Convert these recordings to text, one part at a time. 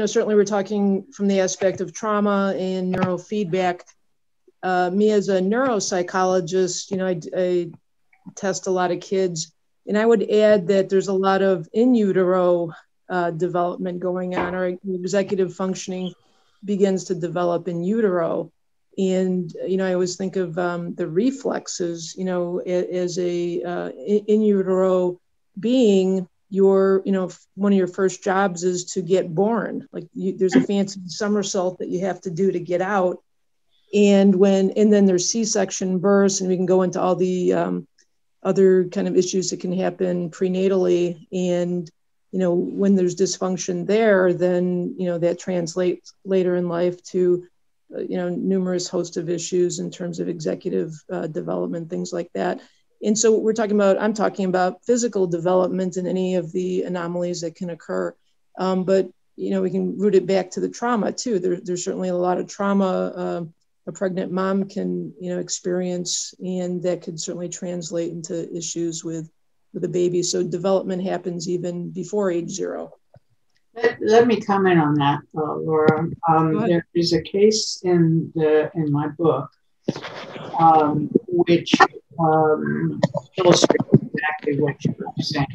certainly we're talking from the aspect of trauma and neurofeedback. Me as a neuropsychologist, I test a lot of kids, and I would add that there's a lot of in utero development going on, or executive functioning begins to develop in utero. And, I always think of the reflexes, as a in utero being, one of your first jobs is to get born. Like there's a fancy somersault that you have to do to get out. And then there's C-section births, and we can go into all the other kind of issues that can happen prenatally. And, when there's dysfunction there, then, that translates later in life to, numerous host of issues in terms of executive development, things like that. And so I'm talking about physical development and any of the anomalies that can occur. But, we can root it back to the trauma too. There's certainly a lot of trauma a pregnant mom can, experience, and that could certainly translate into issues with the baby. So development happens even before age 0. Let me comment on that, Laura. There is a case in my book which illustrates exactly what you were saying.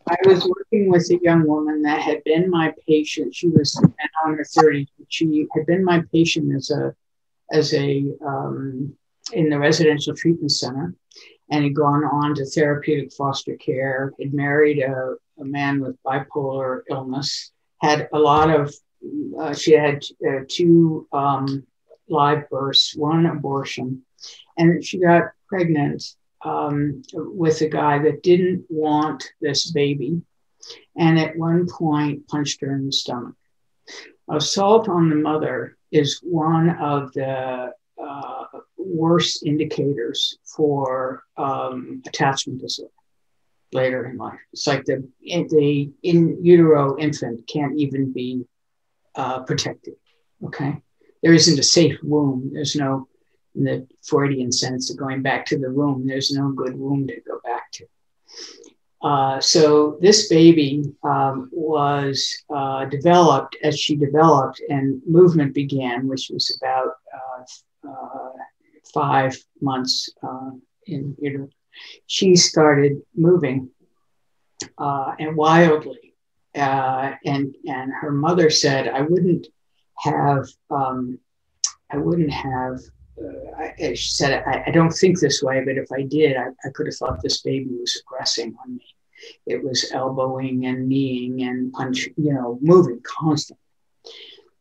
I was working with a young woman that had been my patient. She was now in her 30s. She had been my patient as a in the residential treatment center, and had gone on to therapeutic foster care. Had married a man with bipolar illness. Had a lot of. She had 2 live births, 1 abortion, and she got pregnant with a guy that didn't want this baby, and at one point punched her in the stomach. Assault on the mother is one of the worst indicators for attachment disorder later in life. It's like the in utero infant can't even be protected. Okay, there isn't a safe womb. There's no, in the Freudian sense of going back to the womb, there's no good womb to go back to. So this baby was developed as she developed, and movement began, which was about 5 months in utero. She started moving and wildly, and her mother said, she said, I don't think this way, but if I did, I could have thought this baby was aggressing on me. It was elbowing and kneeing and punching, moving constantly.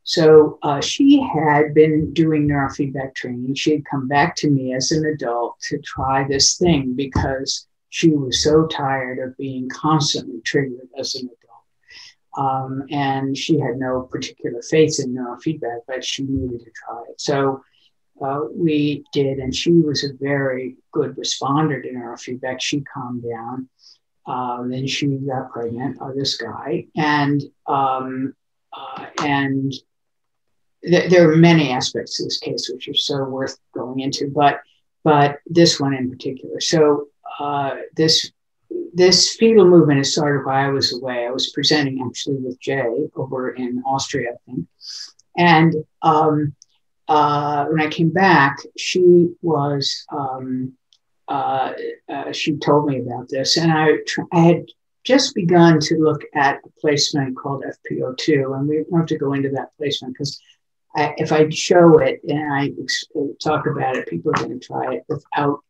So she had been doing neurofeedback training. She had come back to me as an adult to try this thing because she was so tired of being constantly triggered as an adult. And she had no particular faith in neurofeedback, but she needed to try it. So we did, and she was a very good responder to neurofeedback. She calmed down. Then she got pregnant by this guy, and there are many aspects to this case which are so worth going into, but this one in particular. So this fetal movement is sort of why I was away. I was presenting actually with Jay over in Austria, I think, and when I came back, she was. She told me about this, and I had just begun to look at a placement called FPO2, and we don't have to go into that placement because if I show it and I talk about it, people are going to try it without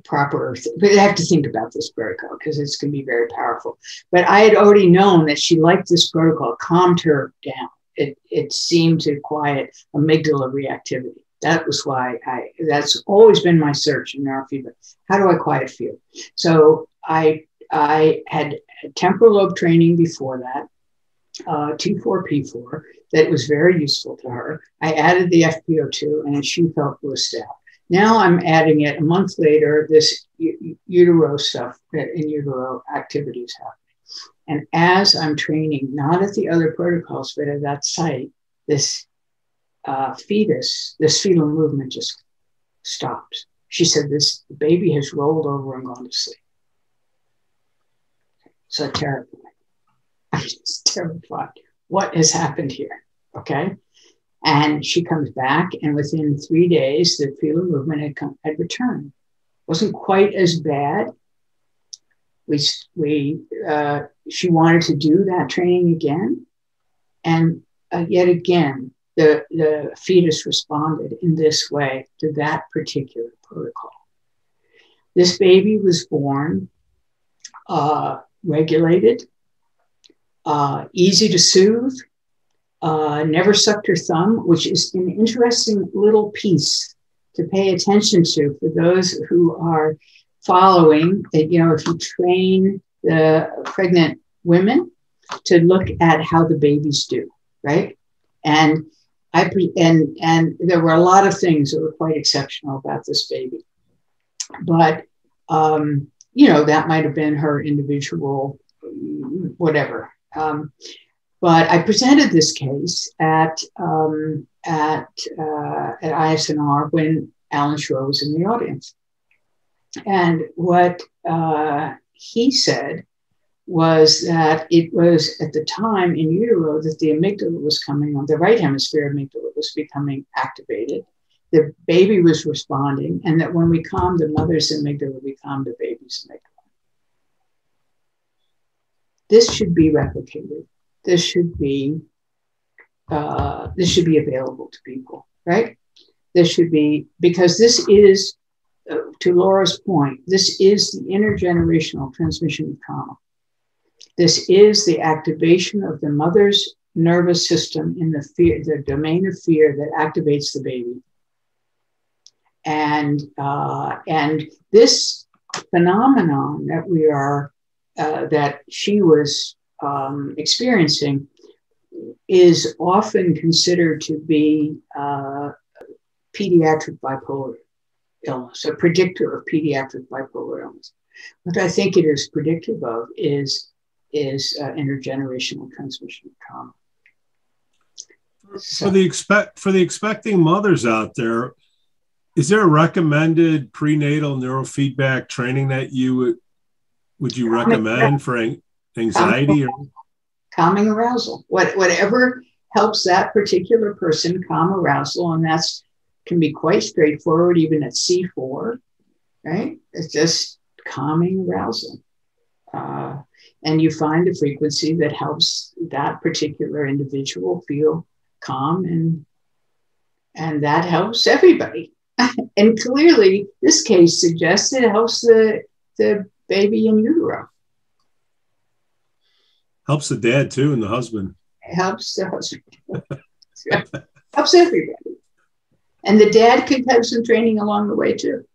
proper. But I have to think about this protocol because it's going to be very powerful. But I had already known that she liked this protocol, calmed her down. It seemed to quiet amygdala reactivity. That was why that's always been my search in neurofeedback. How do I quiet fear? So I had temporal lobe training before that, T4P4, that was very useful to her. I added the FPO2 and she felt blissed out. Now I'm adding it a month later, this utero stuff, in utero activities happening. And as I'm training, not at the other protocols, but at that site, this fetal movement just stops. She said, this baby has rolled over and gone to sleep. So terrifying. I'm just terrified. what has happened here? Okay. And she comes back, and within 3 days, the fetal movement had returned. Wasn't quite as bad. She wanted to do that training again. And yet again, the fetus responded in this way to that particular protocol. This baby was born regulated, easy to soothe, never sucked her thumb, which is an interesting little piece to pay attention to for those who are following that. You know, if you train the pregnant women to look at how the babies do, right? And there were a lot of things that were quite exceptional about this baby, but that might have been her individual whatever. But I presented this case at ISNR when Alan Shore was in the audience. And what he said was that it was at the time in utero that the amygdala was coming on, the right hemisphere amygdala was becoming activated. The baby was responding, and that when we calmed the mother's amygdala, we calmed the baby's amygdala. This should be replicated. This should be available to people, right? This should be, because this is, to Laura's point, this is the intergenerational transmission of trauma. This is the activation of the mother's nervous system in the domain of fear that activates the baby. And this phenomenon that she was experiencing is often considered to be pediatric bipolar illness, a predictor of pediatric bipolar illness. What I think it is predictive of is intergenerational transmission of trauma. So. For the expecting mothers out there, is there a recommended prenatal neurofeedback training that would you recommend for anxiety or calming arousal? Whatever helps that particular person calm arousal, and that's can be quite straightforward, even at C4, right? It's just calming arousal. And you find a frequency that helps that particular individual feel calm, and that helps everybody. And clearly, this case suggests it helps the baby in utero. Helps the dad too, and the husband. It helps the husband. Helps everybody. And the dad could have some training along the way too.